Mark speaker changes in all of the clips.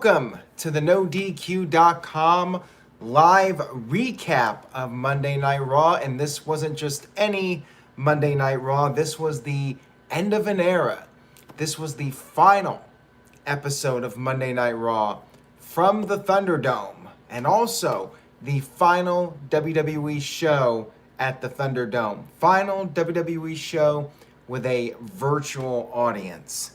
Speaker 1: Welcome to the NoDQ.com live recap of Monday Night Raw. And this wasn't just any Monday Night Raw. This was the end of an era. This was the final episode of Monday Night Raw from the Thunderdome. And also the final WWE show at the Thunderdome. Final WWE show with a virtual audience.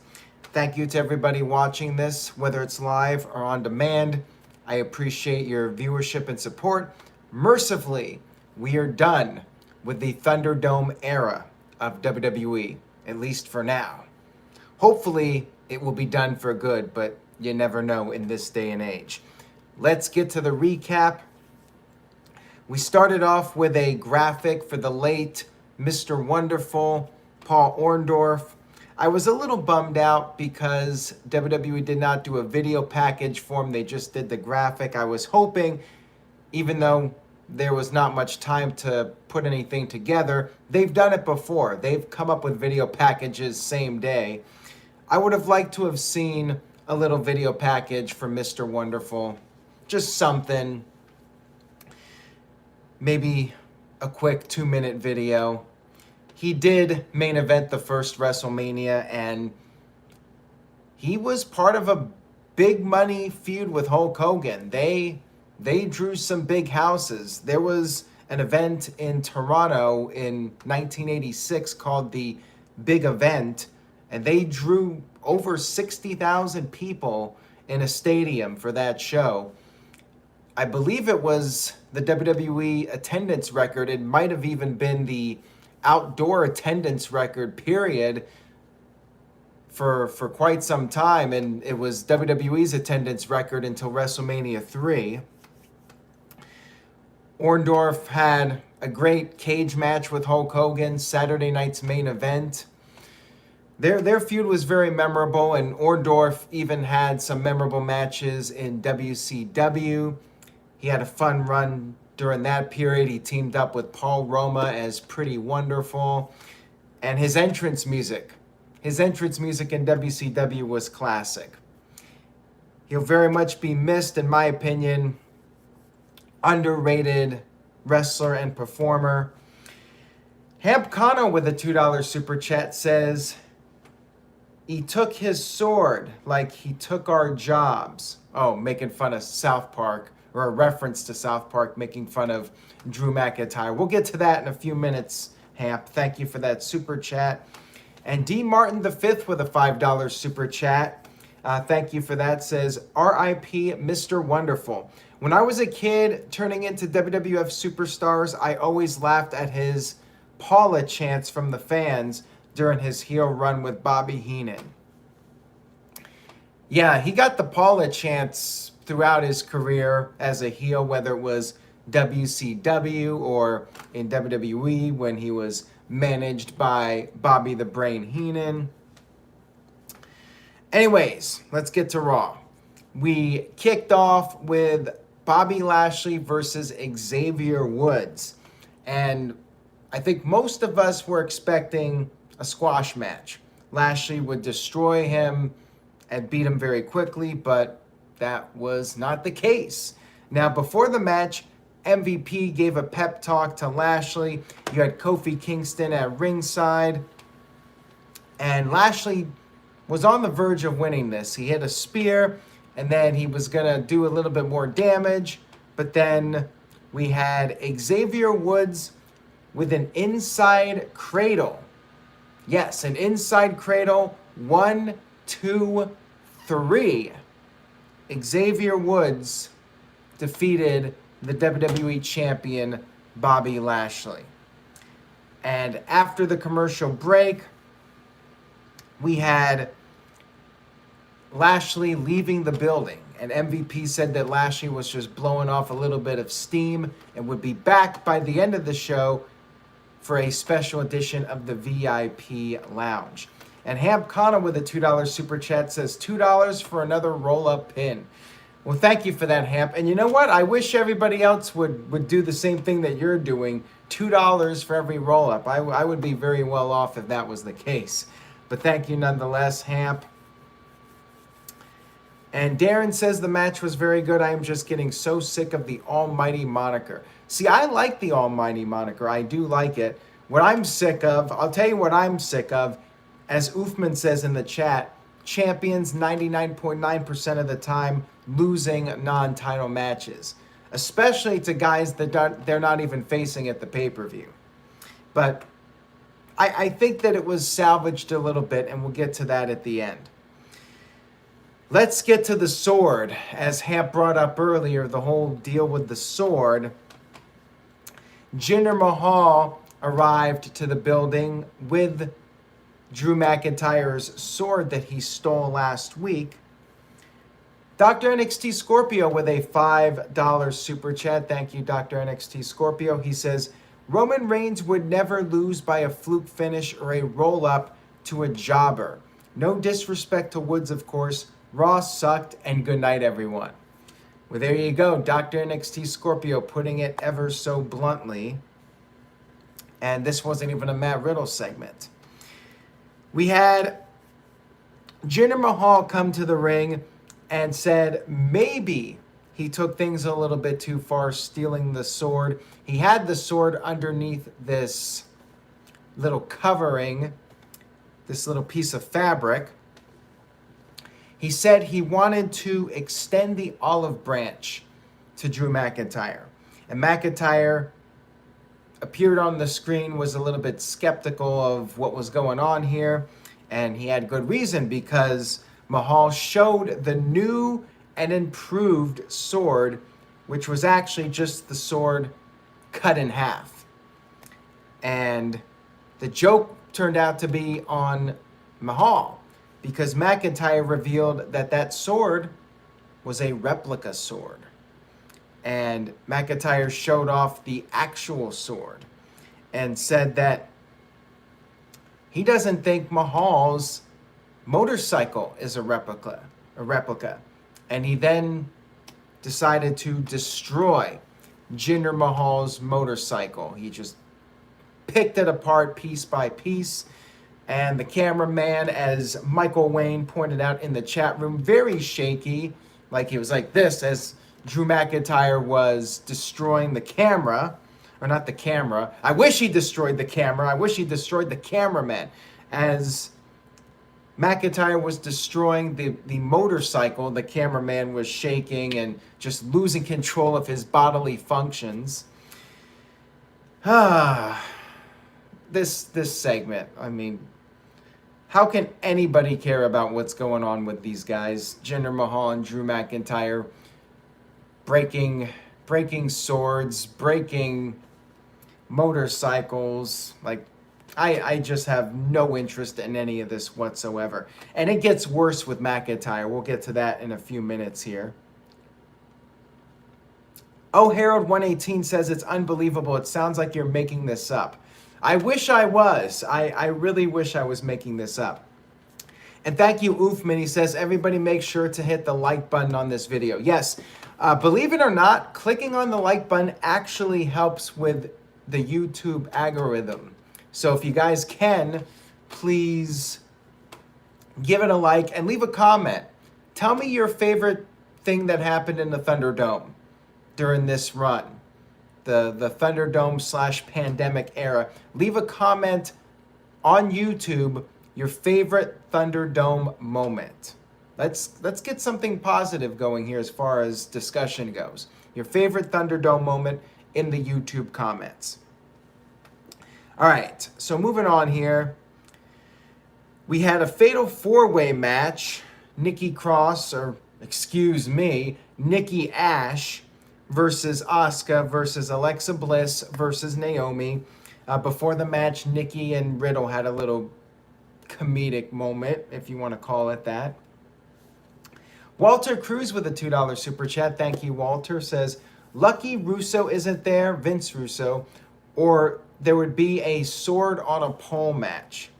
Speaker 1: Thank you to everybody watching this, whether it's live or on demand. I appreciate your viewership and support. Mercifully, we are done with the Thunderdome era of WWE, at least for now. Hopefully, it will be done for good, but you never know in this day and age. Let's get to the recap. We started off with a graphic for the late Mr. Wonderful, Paul Orndorff. I was a little bummed out because WWE did not do a video package for him. They just did the graphic. I was hoping, even though there was not much time to put anything together, they've done it before. They've come up with video packages same day. I would have liked to have seen a little video package for Mr. Wonderful. Just something. Maybe a quick 2-minute video. He did main event the first WrestleMania, and he was part of a big money feud with Hulk Hogan. They drew some big houses. There was an event in Toronto in 1986 called the Big Event, and they drew over 60,000 people in a stadium for that show. I believe it was the WWE attendance record. It might have even been the outdoor attendance record period for quite some time, and it was WWE's attendance record until WrestleMania 3. Orndorff had a great cage match with Hulk Hogan, Saturday night's main event. Their feud was very memorable, and Orndorff even had some memorable matches in WCW. He had a fun run during that period. He teamed up with Paul Roma as Pretty Wonderful. And his entrance music in WCW was classic. He'll very much be missed, in my opinion. Underrated wrestler and performer. Hamp Kano with a $2 super chat says, he took his sword like he took our jobs. Oh, making fun of South Park, or a reference to South Park, making fun of Drew McIntyre. We'll get to that in a few minutes, Hamp. Thank you for that super chat. And D. Martin V with a $5 super chat. Thank you for that. Says, R.I.P. Mr. Wonderful. When I was a kid turning into WWF superstars, I always laughed at his Paula chants from the fans during his heel run with Bobby Heenan. Yeah, he got the Paula chants throughout his career as a heel, whether it was WCW or in WWE when he was managed by Bobby the Brain Heenan. Anyways, let's get to Raw. We kicked off with Bobby Lashley versus Xavier Woods. And I think most of us were expecting a squash match. Lashley would destroy him and beat him very quickly, but that was not the case. Now, before the match, MVP gave a pep talk to Lashley. You had Kofi Kingston at ringside. And Lashley was on the verge of winning this. He hit a spear, and then he was going to do a little bit more damage. But then we had Xavier Woods with an inside cradle. Yes, an inside cradle. 1, 2, 3. Xavier Woods defeated the WWE champion Bobby Lashley. And after the commercial break, we had Lashley leaving the building. And MVP said that Lashley was just blowing off a little bit of steam and would be back by the end of the show for a special edition of the VIP Lounge. And Hamp Kano with a $2 super chat says, $2 for another roll-up pin. Well, thank you for that, Hamp. And you know what? I wish everybody else would do the same thing that you're doing. $2 for every roll-up. I would be very well off if that was the case. But thank you nonetheless, Hamp. And Darren says the match was very good. I am just getting so sick of the Almighty moniker. See, I like the Almighty moniker. I do like it. What I'm sick of, I'll tell you what I'm sick of. As Oofman says in the chat, champions 99.9% of the time losing non-title matches. Especially to guys that they're not even facing at the pay-per-view. But I think that it was salvaged a little bit, and we'll get to that at the end. Let's get to the sword. As Hamp brought up earlier, the whole deal with the sword. Jinder Mahal arrived to the building with Drew McIntyre's sword that he stole last week. Dr. NXT Scorpio with a $5 super chat. Thank you, Dr. NXT Scorpio. He says, Roman Reigns would never lose by a fluke finish or a roll-up to a jobber. No disrespect to Woods, of course. Raw sucked, and good night, everyone. Well, there you go. Dr. NXT Scorpio putting it ever so bluntly. And this wasn't even a Matt Riddle segment. We had Jinder Mahal come to the ring and said maybe he took things a little bit too far stealing the sword. He had the sword underneath this little covering, this little piece of fabric. He said he wanted to extend the olive branch to Drew McIntyre. And McIntyre appeared on the screen, was a little bit skeptical of what was going on here. And he had good reason, because Mahal showed the new and improved sword, which was actually just the sword cut in half. And the joke turned out to be on Mahal, because McIntyre revealed that that sword was a replica sword. And McIntyre showed off the actual sword and said that he doesn't think Mahal's motorcycle is a replica. And he then decided to destroy Jinder Mahal's motorcycle. He just picked it apart piece by piece. And the cameraman, as Michael Wayne pointed out in the chat room, very shaky, like he was like this as Drew McIntyre was destroying the camera. Or not the camera. I wish he destroyed the camera. I wish he destroyed the cameraman. As McIntyre was destroying the motorcycle, the cameraman was shaking and just losing control of his bodily functions. This segment, I mean, how can anybody care about what's going on with these guys? Jinder Mahal and Drew McIntyre breaking swords, breaking motorcycles. Like, I just have no interest in any of this whatsoever. And it gets worse with McIntyre. We'll get to that in a few minutes here. Oh, Harold118 says it's unbelievable. It sounds like you're making this up. I wish I was. I really wish I was making this up. And thank you, Oofman. He says, everybody make sure to hit the like button on this video. Yes, believe it or not, clicking on the like button actually helps with the YouTube algorithm. So if you guys can, please give it a like and leave a comment. Tell me your favorite thing that happened in the Thunderdome during this run. The Thunderdome / pandemic era. Leave a comment on YouTube, your favorite Thunderdome moment. Let's get something positive going here as far as discussion goes. Your favorite Thunderdome moment in the YouTube comments. All right, so moving on here. We had a fatal four-way match. Nikki Ash versus Asuka versus Alexa Bliss versus Naomi. Before the match, Nikki and Riddle had a little comedic moment, if you want to call it that. Walter Cruz with a $2 super chat. Thank you, Walter. Says, lucky Russo isn't there, Vince Russo, or there would be a sword on a pole match.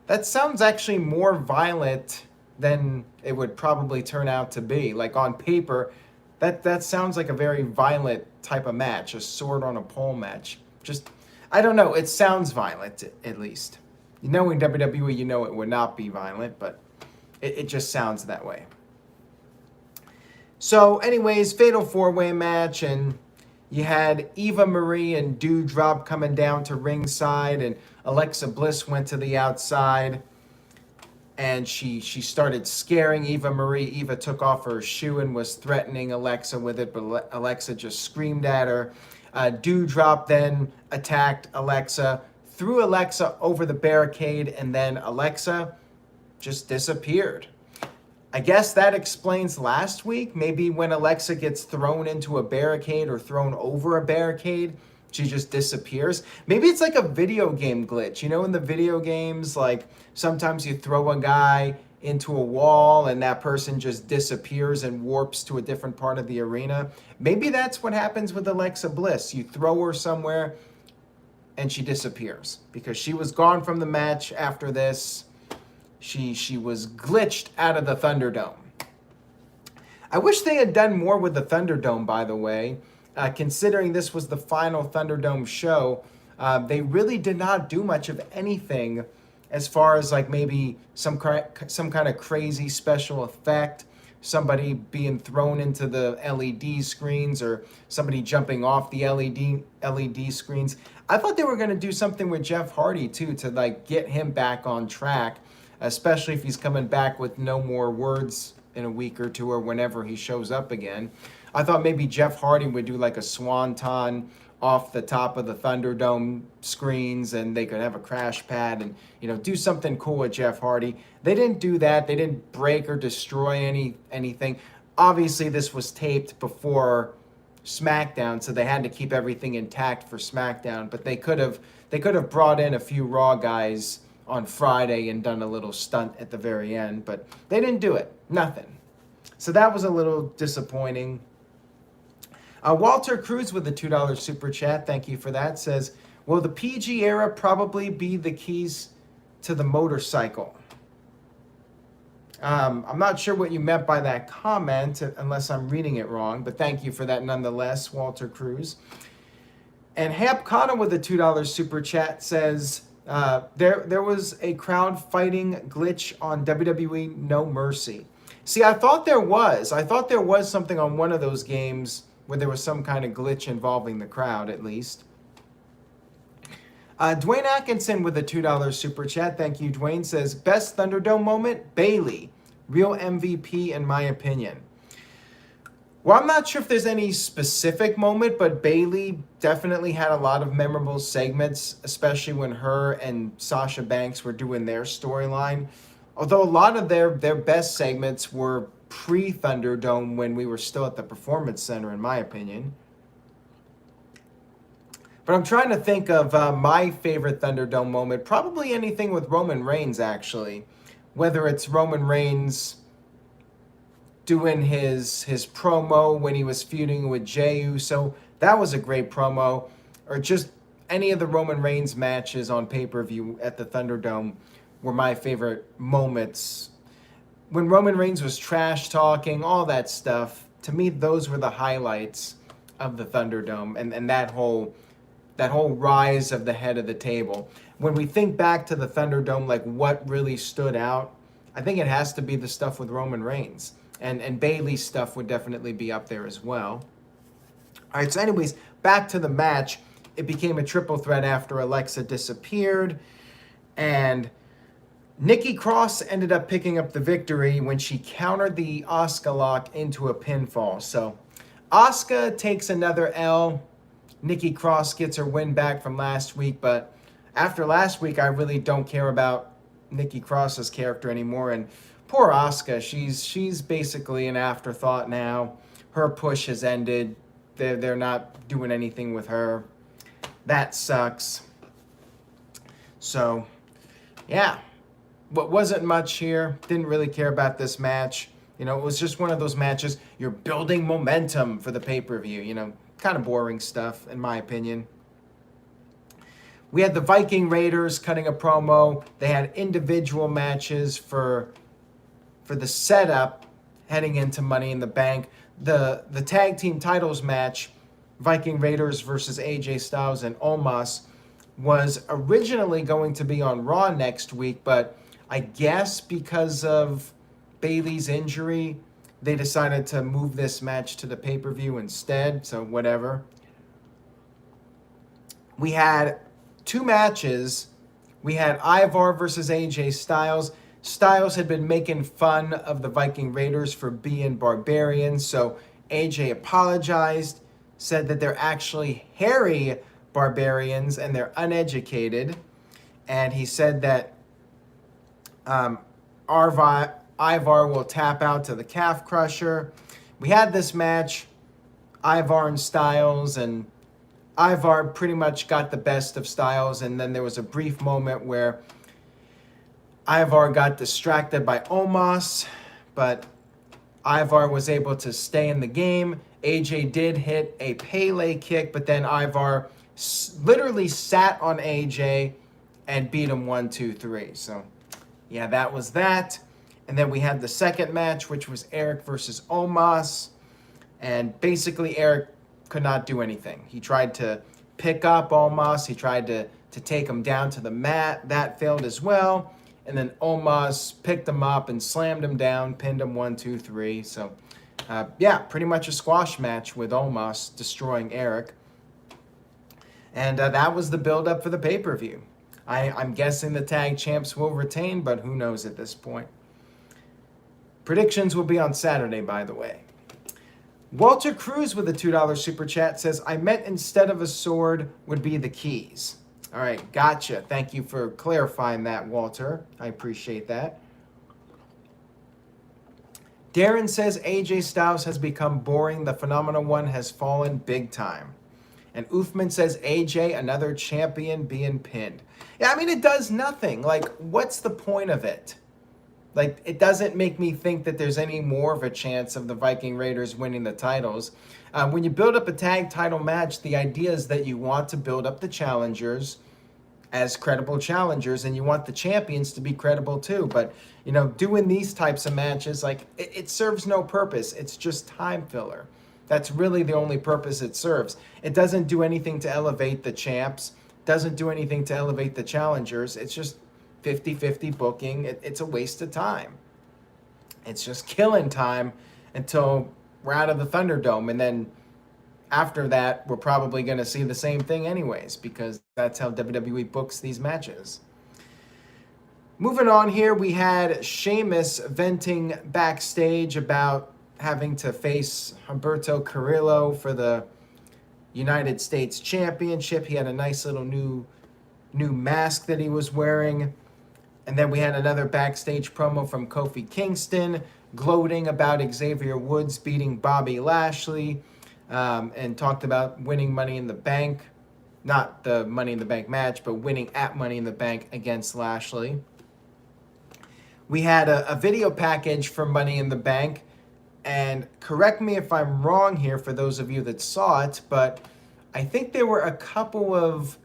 Speaker 1: That sounds actually more violent than it would probably turn out to be. Like on paper, that sounds like a very violent type of match, a sword on a pole match. Just, I don't know, it sounds violent at least. You know, in WWE, you know it would not be violent, but it just sounds that way. So anyways, fatal four-way match, and you had Eva Marie and Doudrop coming down to ringside, and Alexa Bliss went to the outside, and she started scaring Eva Marie. Eva took off her shoe and was threatening Alexa with it, but Alexa just screamed at her. Doudrop then attacked Alexa, threw Alexa over the barricade, and then Alexa just disappeared. I guess that explains last week. Maybe when Alexa gets thrown into a barricade or thrown over a barricade, she just disappears. Maybe it's like a video game glitch. You know, in the video games, like sometimes you throw a guy into a wall and that person just disappears and warps to a different part of the arena. Maybe that's what happens with Alexa Bliss. You throw her somewhere and she disappears because she was gone from the match after this. She was glitched out of the Thunderdome. I wish they had done more with the Thunderdome, by the way. Considering this was the final Thunderdome show, they really did not do much of anything as far as like maybe some kind of crazy special effect, somebody being thrown into the LED screens or somebody jumping off the LED screens. I thought they were going to do something with Jeff Hardy too to like get him back on track, especially if he's coming back with no more words in a week or two or whenever he shows up again. I thought maybe Jeff Hardy would do like a swanton off the top of the Thunderdome screens and they could have a crash pad and, you know, do something cool with Jeff Hardy. They didn't do that. They didn't break or destroy anything. Obviously, this was taped before SmackDown, so they had to keep everything intact for SmackDown, but they could have brought in a few Raw guys on Friday and done a little stunt at the very end, but they didn't do it. Nothing. So that was a little disappointing. Walter Cruz with the $2 super chat, thank you for that, says, will the PG era probably be the keys to the motorcycle? I'm not sure what you meant by that comment, unless I'm reading it wrong, but thank you for that nonetheless, Walter Cruz. And Hap Khanna with the $2 super chat says, there was a crowd fighting glitch on WWE No Mercy. See, I thought there was something on one of those games where there was some kind of glitch involving the crowd, at least. Dwayne Atkinson with a $2 super chat. Thank you, Dwayne. Says, best Thunderdome moment? Bayley. Real MVP, in my opinion. Well, I'm not sure if there's any specific moment, but Bayley definitely had a lot of memorable segments, especially when her and Sasha Banks were doing their storyline. Although a lot of their best segments were pre-Thunderdome when we were still at the Performance Center, in my opinion. But I'm trying to think of my favorite Thunderdome moment. Probably anything with Roman Reigns, actually. Whether it's Roman Reigns doing his promo when he was feuding with Jey Uso. That was a great promo. Or just any of the Roman Reigns matches on pay-per-view at the Thunderdome were my favorite moments. When Roman Reigns was trash talking, all that stuff, to me, those were the highlights of the Thunderdome and that whole rise of the head of the table. When we think back to the Thunderdome, like what really stood out, I think it has to be the stuff with Roman Reigns. And Bayley's stuff would definitely be up there as well. All right, so anyways, back to the match. It became a triple threat after Alexa disappeared. And Nikki Cross ended up picking up the victory when she countered the Asuka lock into a pinfall. So Asuka takes another L. Nikki Cross gets her win back from last week. But after last week, I really don't care about Nikki Cross's character anymore. And poor Asuka, she's basically an afterthought now. Her push has ended. They're not doing anything with her. That sucks. So, yeah. What wasn't much here. Didn't really care about this match. You know, it was just one of those matches. You're building momentum for the pay-per-view. You know, kind of boring stuff, in my opinion. We had the Viking Raiders cutting a promo. They had individual matches for the setup heading into Money in the Bank. The tag team titles match, Viking Raiders versus AJ Styles and Omos, was originally going to be on Raw next week, but I guess because of Bayley's injury, they decided to move this match to the pay-per-view instead, so whatever. We had 2 matches. We had Ivar versus AJ Styles. Styles had been making fun of the Viking Raiders for being barbarians, so AJ apologized, said that they're actually hairy barbarians and they're uneducated. And he said that Ivar will tap out to the calf crusher. We had this match, Ivar and Styles, and Ivar pretty much got the best of Styles, and then there was a brief moment where Ivar got distracted by Omos, but Ivar was able to stay in the game. AJ did hit a Pele kick, but then Ivar literally sat on AJ and beat him 1, 2, 3. So, yeah, that was that. And then we had the second match, which was Eric versus Omos. And basically, Eric could not do anything. He tried to pick up Omos. He tried to take him down to the mat. That failed as well. And then Omos picked him up and slammed him down, pinned him 1, 2, 3. So, yeah, pretty much a squash match with Omos destroying Eric. And that was the build-up for the pay-per-view. I'm guessing the tag champs will retain, but who knows at this point. Predictions will be on Saturday, by the way. Walter Cruz with a $2 super chat says, I meant instead of a sword would be the keys. All right, gotcha. Thank you for clarifying that, Walter. I appreciate that. Darren says AJ Styles has become boring. The Phenomenal One has fallen big time. And Uthman says AJ, another champion being pinned. Yeah, I mean, it does nothing. Like, what's the point of it? Like, it doesn't make me think that there's any more of a chance of the Viking Raiders winning the titles. When you build up a tag title match, the idea is that you want to build up the challengers as credible challengers, and you want the champions to be credible too. But, you know, doing these types of matches, like, it serves no purpose. It's just time filler. That's really the only purpose it serves. It doesn't do anything to elevate the champs, doesn't do anything to elevate the challengers. It's just 50-50 booking. It's a waste of time. It's just killing time until we're out of the Thunderdome, and then after that, we're probably going to see the same thing anyways, because that's how WWE books these matches. Moving on here, we had Sheamus venting backstage about having to face Humberto Carrillo for the United States Championship. He had a nice little new mask that he was wearing. And then we had another backstage promo from Kofi Kingston, gloating about Xavier Woods beating Bobby Lashley, and talked about winning Money in the Bank. Not the Money in the Bank match, but winning at Money in the Bank against Lashley. We had a video package for Money in the Bank. And correct me if I'm wrong here for those of you that saw it, but I think there were a couple of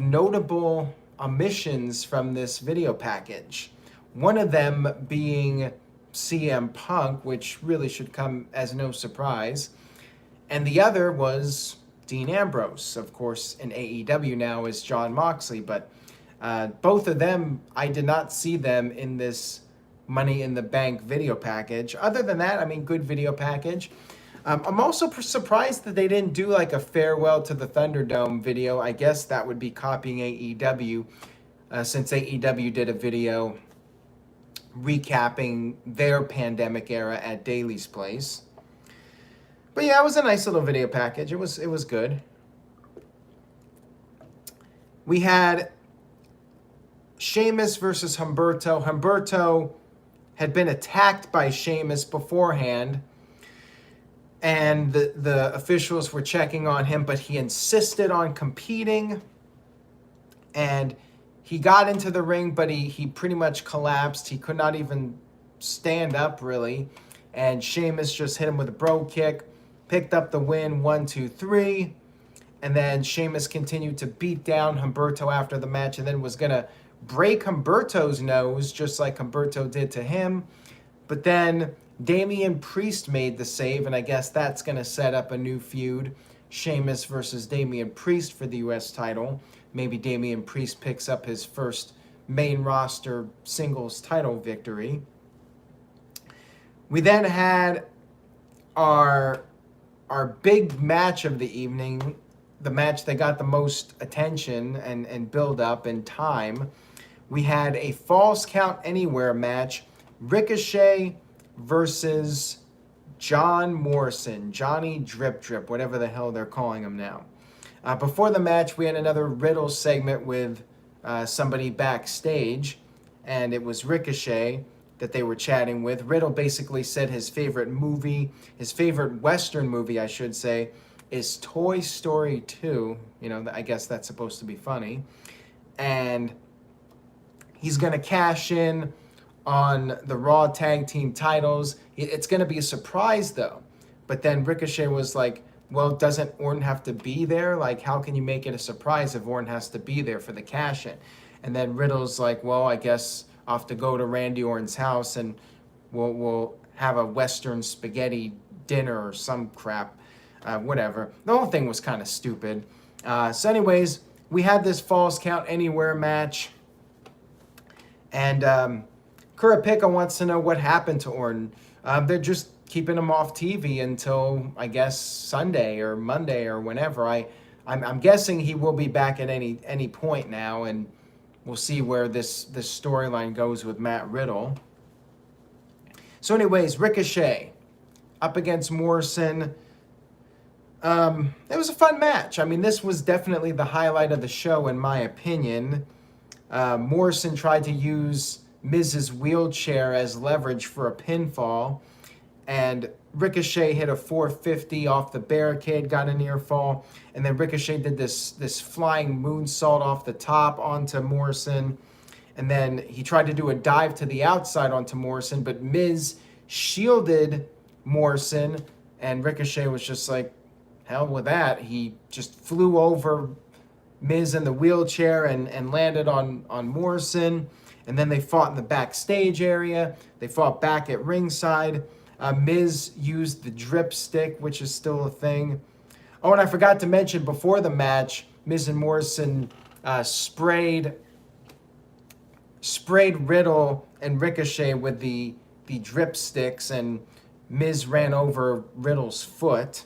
Speaker 1: notable omissions from this video package. One of them being CM Punk, which really should come as no surprise. And the other was Dean Ambrose, of course, in AEW now is Jon Moxley. But both of them, I did not see them in this Money in the Bank video package. Other than that, I mean, good video package. I'm also surprised that they didn't do like a farewell to the Thunderdome video. I guess that would be copying AEW, since AEW did a video recapping their pandemic era at Daly's Place. But yeah, it was a nice little video package. It was good. We had Sheamus versus Humberto. Humberto had been attacked by Sheamus beforehand, and the officials were checking on him, but he insisted on competing, and he got into the ring, but he pretty much collapsed. He could not even stand up, really, and Sheamus just hit him with a bro kick, picked up the win, 1, 2, 3, and then Sheamus continued to beat down Humberto after the match, and then was going to break Humberto's nose, just like Humberto did to him. But then Damian Priest made the save, and I guess that's going to set up a new feud. Sheamus versus Damian Priest for the U.S. title. Maybe Damian Priest picks up his first main roster singles title victory. We then had our big match of the evening, the match that got the most attention and build up and time. We had a Falls Count Anywhere match, Ricochet versus John Morrison, Johnny Drip Drip, whatever the hell they're calling him now. Before the match, we had another riddle segment with somebody backstage, and it was Ricochet that they were chatting with. Riddle basically said his favorite movie, his favorite Western movie, I should say, is Toy Story 2. You know, I guess that's supposed to be funny. And he's going to cash in on the Raw Tag Team titles. It's going to be a surprise, though. But then Ricochet was like, well, doesn't Orton have to be there? Like, how can you make it a surprise if Orton has to be there for the cash-in? And then Riddle's like, well, I guess I'll have to go to Randy Orton's house and we'll have a Western spaghetti dinner or some crap, whatever. The whole thing was kind of stupid. So anyways, we had this Falls Count Anywhere match. And Kurapika wants to know what happened to Orton. They're just keeping him off TV until, I guess, Sunday or Monday or whenever. I'm guessing he will be back at any point now, and we'll see where this storyline goes with Matt Riddle. So anyways, Ricochet up against Morrison. It was a fun match. I mean, this was definitely the highlight of the show, in my opinion. Morrison tried to use Miz's wheelchair as leverage for a pinfall, and Ricochet hit a 450 off the barricade, got a near fall, and then Ricochet did this flying moonsault off the top onto Morrison, and then he tried to do a dive to the outside onto Morrison, but Miz shielded Morrison, and Ricochet was just like, hell with that. He just flew over Miz in the wheelchair and landed on Morrison, and then they fought in the backstage area. They fought back at ringside. Miz used the drip stick, which is still a thing. Oh, and I forgot to mention before the match, Miz and Morrison sprayed Riddle and Ricochet with the drip sticks, and Miz ran over Riddle's foot.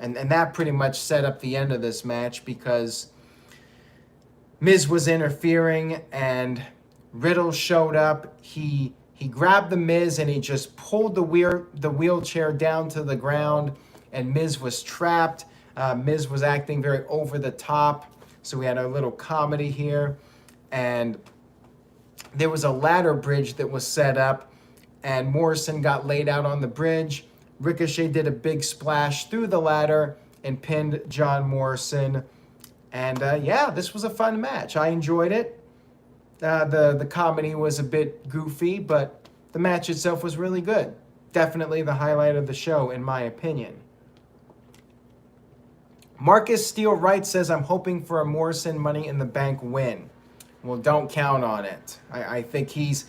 Speaker 1: And that pretty much set up the end of this match because Miz was interfering and Riddle showed up. He grabbed the Miz and he just pulled the wheelchair down to the ground, and Miz was trapped. Miz was acting very over the top, so we had a little comedy here. And there was a ladder bridge that was set up, and Morrison got laid out on the bridge. Ricochet did a big splash through the ladder and pinned John Morrison. And yeah, this was a fun match. I enjoyed it. The comedy was a bit goofy, but the match itself was really good. Definitely the highlight of the show, in my opinion. Marcus Steele Wright says, I'm hoping for a Morrison Money in the Bank win. Well, don't count on it. I think he's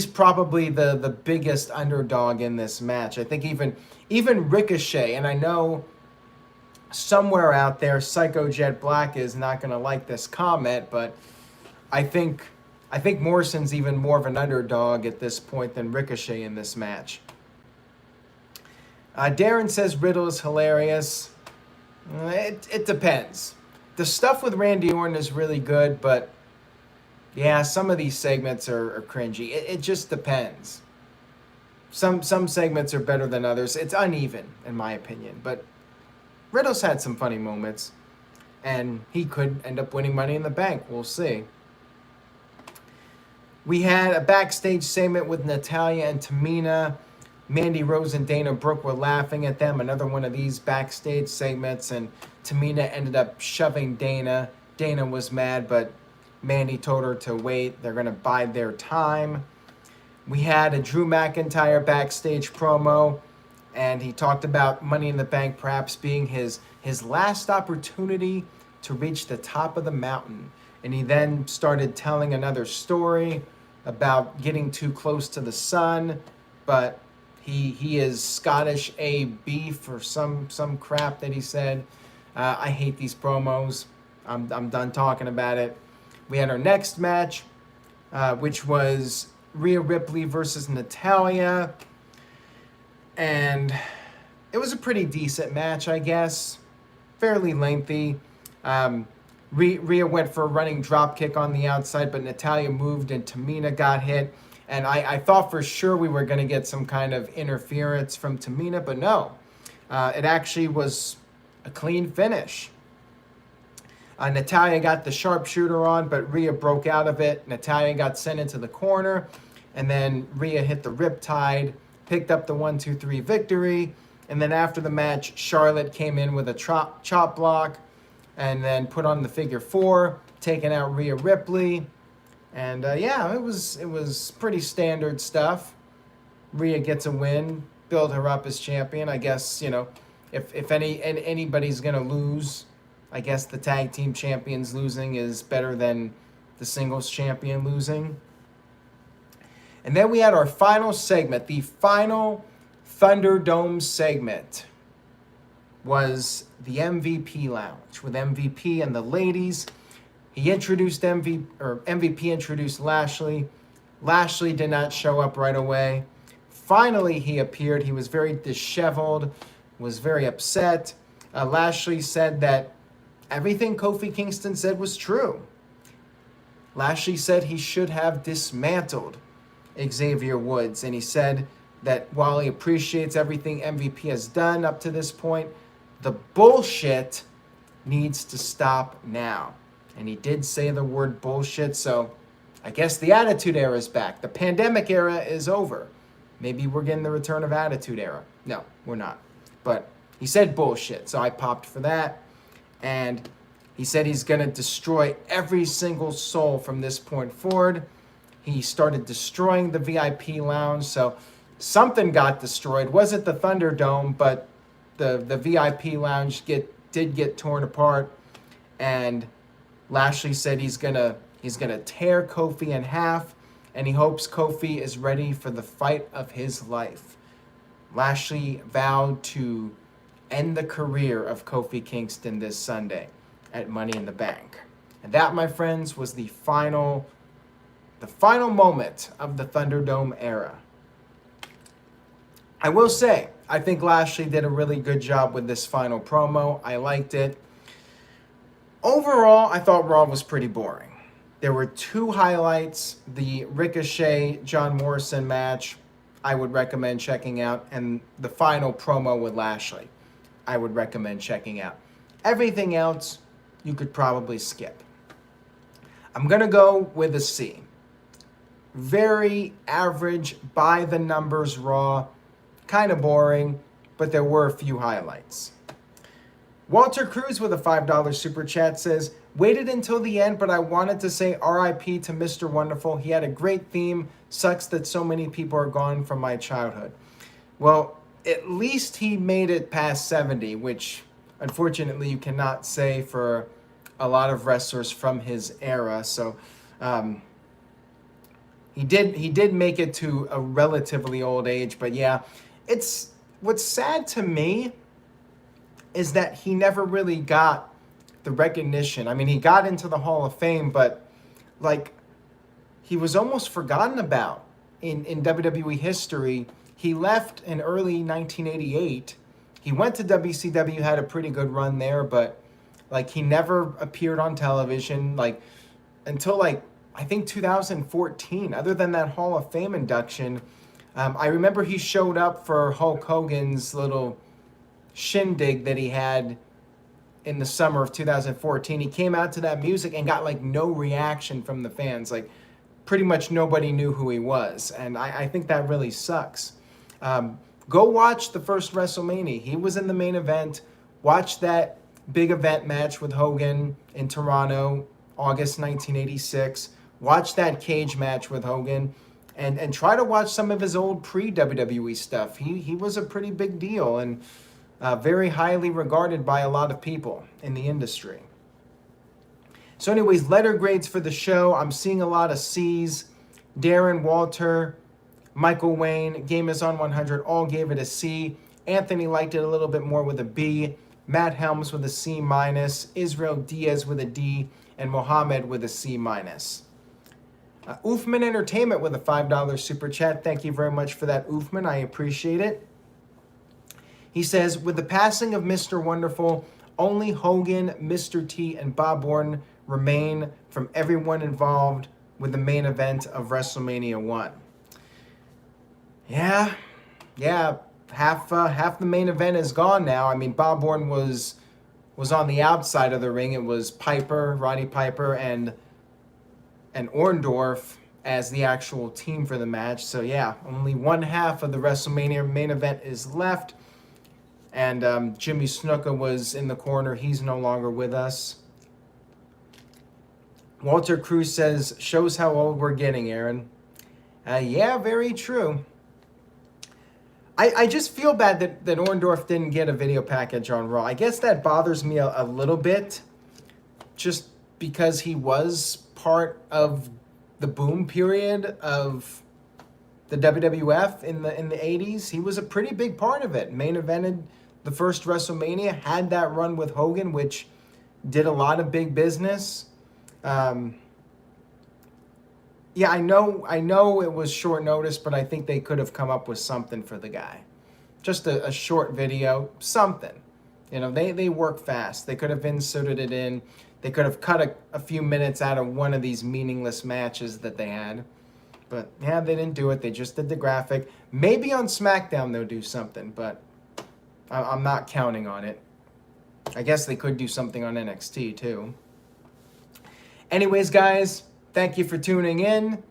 Speaker 1: probably the biggest underdog in this match. I think even Ricochet, and I know somewhere out there Psycho Jet Black is not going to like this comment, but I think Morrison's even more of an underdog at this point than Ricochet in this match. Darren says Riddle is hilarious. It depends. The stuff with Randy Orton is really good, but yeah, some of these segments are cringy. It just depends. Some segments are better than others. It's uneven, in my opinion. But Riddle's had some funny moments, and he could end up winning Money in the Bank. We'll see. We had a backstage segment with Natalya and Tamina. Mandy Rose and Dana Brooke were laughing at them. Another one of these backstage segments, and Tamina ended up shoving Dana. Dana was mad, but Mandy told her to wait. They're going to bide their time. We had a Drew McIntyre backstage promo, and he talked about Money in the Bank perhaps being his last opportunity to reach the top of the mountain. And he then started telling another story about getting too close to the sun, but he is Scottish A beef or some crap that he said. I hate these promos. I'm done talking about it. We had our next match, which was Rhea Ripley versus Natalya. And it was a pretty decent match, I guess. Fairly lengthy. Rhea went for a running drop kick on the outside, but Natalya moved and Tamina got hit. And I thought for sure we were going to get some kind of interference from Tamina, but no. It actually was a clean finish. Natalya got the sharpshooter on, but Rhea broke out of it. Natalya got sent into the corner, and then Rhea hit the riptide, picked up the 1-2-3 victory. And then after the match, Charlotte came in with a chop block and then put on the figure 4, taking out Ria Ripley. And yeah, it was pretty standard stuff. Rhea gets a win, build her up as champion. I guess, if anybody's going to lose, I guess the tag team champions losing is better than the singles champion losing. And then we had our final segment. The final Thunderdome segment was the MVP lounge with MVP and the ladies. He introduced MVP introduced Lashley. Lashley did not show up right away. Finally, he appeared. He was very disheveled, was very upset. Lashley said that everything Kofi Kingston said was true. Lashley said he should have dismantled Xavier Woods, and he said that while he appreciates everything MVP has done up to this point, the bullshit needs to stop now. And he did say the word bullshit, so I guess the Attitude Era is back. The pandemic era is over. Maybe we're getting the return of Attitude Era. No, we're not. But he said bullshit, so I popped for that. And he said he's going to destroy every single soul from this point forward. He started destroying the VIP lounge, so something got destroyed. Wasn't the Thunderdome, but the VIP lounge did get torn apart. And Lashley said he's gonna tear Kofi in half, and he hopes Kofi is ready for the fight of his life. Lashley vowed to end the career of Kofi Kingston this Sunday at Money in the Bank. And that, my friends, was the final moment of the Thunderdome era. I will say, I think Lashley did a really good job with this final promo. I liked it. Overall, I thought Raw was pretty boring. There were 2 highlights. The Ricochet John Morrison match, I would recommend checking out, and the final promo with Lashley, I would recommend checking out. Everything else, you could probably skip. I'm going to go with a C. Very average, by the numbers Raw. Kind of boring, but there were a few highlights. Walter Cruz with a $5 super chat says, waited until the end, but I wanted to say RIP to Mr. Wonderful. He had a great theme. Sucks that so many people are gone from my childhood. Well, at least he made it past 70, which unfortunately you cannot say for a lot of wrestlers from his era. So he did make it to a relatively old age, but yeah, it's what's sad to me is that he never really got the recognition. I mean, he got into the Hall of Fame, but like he was almost forgotten about in WWE history. He left in early 1988. He went to WCW, had a pretty good run there, but like he never appeared on television like until like I think 2014. Other than that Hall of Fame induction, I remember he showed up for Hulk Hogan's little shindig that he had in the summer of 2014. He came out to that music and got like no reaction from the fans. Like pretty much nobody knew who he was. And I think that really sucks. Go watch the first WrestleMania. He was in the main event. Watch that big event match with Hogan in Toronto, August 1986. Watch that cage match with Hogan. And try to watch some of his old pre-WWE stuff. He was a pretty big deal and very highly regarded by a lot of people in the industry. So anyways, letter grades for the show. I'm seeing a lot of C's. Darren, Walter, Michael Wayne, Game Is On 100 all gave it a C. Anthony liked it a little bit more with a B. Matt Helms with a C-. Israel Diaz with a D. And Mohammed with a C-. Oofman Entertainment with a $5 super chat. Thank you very much for that, Oofman. I appreciate it. He says, with the passing of Mr. Wonderful, only Hogan, Mr. T, and Bob Orton remain from everyone involved with the main event of WrestleMania 1. Yeah, half the main event is gone now. I mean, Bob Orton was on the outside of the ring. It was Roddy Piper, and Orndorff as the actual team for the match. So yeah, only one half of the WrestleMania main event is left. And Jimmy Snuka was in the corner. He's no longer with us. Walter Cruz says, shows how old we're getting, Aaron. Yeah, very true. I just feel bad that Orndorff didn't get a video package on Raw. I guess that bothers me a little bit, just because he was part of the boom period of the WWF in the 80s. He was a pretty big part of it. Main evented the first WrestleMania, had that run with Hogan, which did a lot of big business. Yeah, I know it was short notice, but I think they could have come up with something for the guy. Just a short video, something. You know, they work fast. They could have inserted it in. They could have cut a few minutes out of one of these meaningless matches that they had. But yeah, they didn't do it. They just did the graphic. Maybe on SmackDown they'll do something, but I'm not counting on it. I guess they could do something on NXT too. Anyways, guys, thank you for tuning in.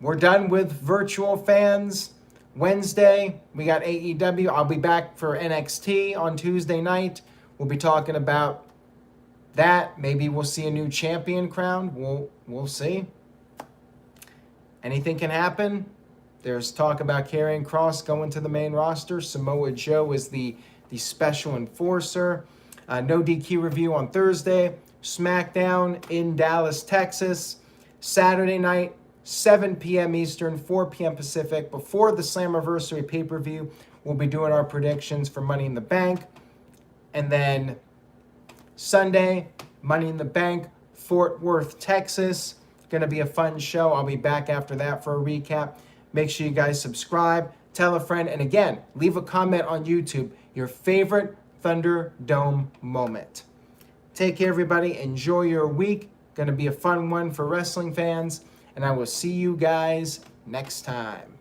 Speaker 1: We're done with virtual fans. Wednesday, we got AEW. I'll be back for NXT on Tuesday night. We'll be talking about that. Maybe we'll see a new champion crowned. We'll see. Anything can happen. There's talk about Karrion Kross going to the main roster. Samoa Joe is the special enforcer. No DQ review on Thursday. SmackDown in Dallas, Texas. Saturday night, 7 p.m. Eastern, 4 p.m. Pacific. Before the Slammiversary pay-per-view, we'll be doing our predictions for Money in the Bank. And then Sunday, Money in the Bank, Fort Worth, Texas. Going to be a fun show. I'll be back after that for a recap. Make sure you guys subscribe, tell a friend, and again, leave a comment on YouTube, your favorite Thunderdome moment. Take care, everybody. Enjoy your week. Going to be a fun one for wrestling fans, and I will see you guys next time.